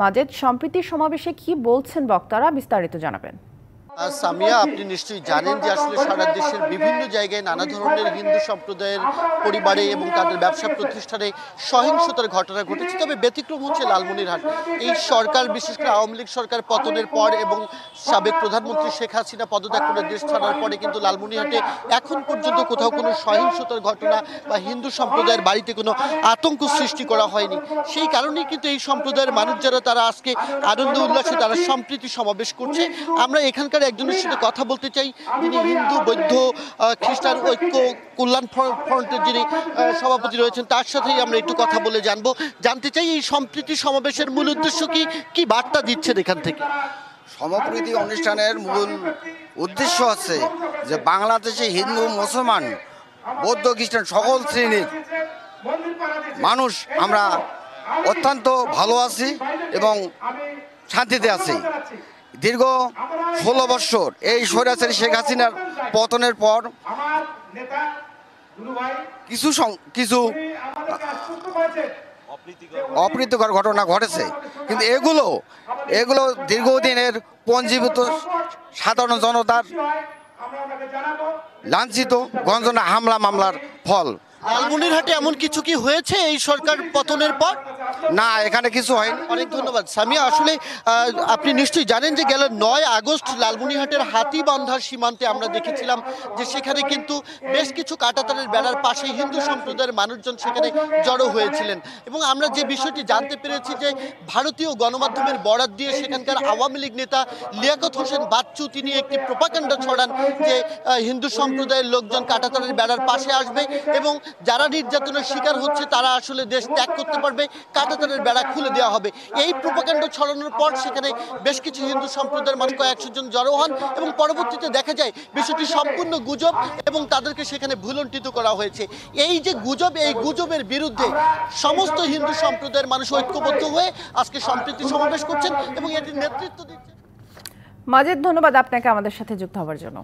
মাজেদ, সম্প্রীতি সমাবেশে কি বলছেন বক্তারা, বিস্তারিত জানাবেন। সামিয়া, আপনি নিশ্চয়ই জানেন যে আসলে সারা দেশের বিভিন্ন জায়গায় নানা ধরনের হিন্দু সম্প্রদায়ের পরিবারে এবং তাদের ব্যবসা প্রতিষ্ঠানে সহিংসতার ঘটনা ঘটেছে। তবে ব্যতিক্রম হচ্ছে লালমনিরহাট। এই সরকার, বিশেষ করে আওয়ামী লীগ সরকার পতনের পর এবং সাবেক প্রধানমন্ত্রী শেখ হাসিনা পদত্যাগ করে দেশ ছাড়ার পরে কিন্তু লালমনিরহাটে এখন পর্যন্ত কোথাও কোনো সহিংসতার ঘটনা বা হিন্দু সম্প্রদায়ের বাড়িতে কোনো আতঙ্ক সৃষ্টি করা হয়নি। সেই কারণেই কিন্তু এই সম্প্রদায়ের মানুষ যারা, তারা আজকে আনন্দ উল্লাসে তারা সম্প্রীতি সমাবেশ করছে। আমরা এখানকার একজনের সাথে কথা বলতে চাই, যিনি হিন্দু, বৌদ্ধ, খ্রিস্টান ঐক্য কল্যাণ ফ্রন্টের যিনি সভাপতি রয়েছেন, তার সাথেই আমরা একটু কথা বলে জানতে চাই এই সম্প্রীতি সমাবেশের মূল উদ্দেশ্য কি বার্তা দিচ্ছেন এখান থেকে। সম্প্রীতি অনুষ্ঠানের মূল উদ্দেশ্য হচ্ছে যে বাংলাদেশে হিন্দু, মুসলমান, বৌদ্ধ, খ্রিস্টান সকল শ্রেণীর মানুষ আমরা অত্যন্ত ভালো আছি এবং শান্তিতে আছি। দীর্ঘ 16 বৎসর এই স্বৈরাচারী শেখ হাসিনার পতনের পর কিছু অপ্রীতিকর ঘটনা ঘটেছে, কিন্তু এগুলো দীর্ঘদিনের পঞ্জীভূত সাধারণ জনতার লাঞ্ছিত গঞ্জনা হামলা মামলার ফল। লালমনিরহাটে এমন কিছু কি হয়েছে এই সরকার পতনের পর? না, এখানে কিছু হয়নি। অনেক ধন্যবাদ সামিয়া। আসলে আপনি নিশ্চয়ই জানেন যে গেল 9 আগস্ট লালমনিরহাটের হাতিবান্ধার সীমান্তে আমরা দেখেছিলাম যে সেখানে কিন্তু বেশ কিছু কাঁটাতারের বেড়ার পাশে হিন্দু সম্প্রদায়ের মানুষজন সেখানে জড়ো হয়েছিলেন এবং আমরা যে বিষয়টি জানতে পেরেছি যে ভারতীয় গণমাধ্যমের বরাত দিয়ে সেখানকার আওয়ামী লীগ নেতা লিয়াকত হোসেন বাচ্চু তিনি একটি প্রোপাগান্ডা ছড়ান যে হিন্দু সম্প্রদায়ের লোকজন কাঁটাতারের বেড়ার পাশে আসবে এবং যারা নির্যাতনের শিকার হচ্ছে তারা আসলে দেশ ত্যাগ করতে পারবে, কাঁটাতারের বেড়া খুলে দেওয়া হবে। এই প্রোপাগান্ডা ছড়ানোর পর সেখানে বেশ কিছু হিন্দু সম্প্রদায়ের মানুষ কয়েকশো জন জড়ো হন এবং পরবর্তীতে দেখা যায় বিষয়টি সম্পূর্ণ গুজব এবং তাদেরকে সেখানে ভুলণ্ঠিত করা হয়েছে। এই যে গুজব, এই গুজবের বিরুদ্ধে সমস্ত হিন্দু সম্প্রদায়ের মানুষ ঐক্যবদ্ধ হয়ে আজকে সম্প্রীতি সমাবেশ করছেন এবং এটির নেতৃত্ব দিচ্ছেন। মাজেদ, ধন্যবাদ আপনাকে আমাদের সাথে যুক্ত হওয়ার জন্য।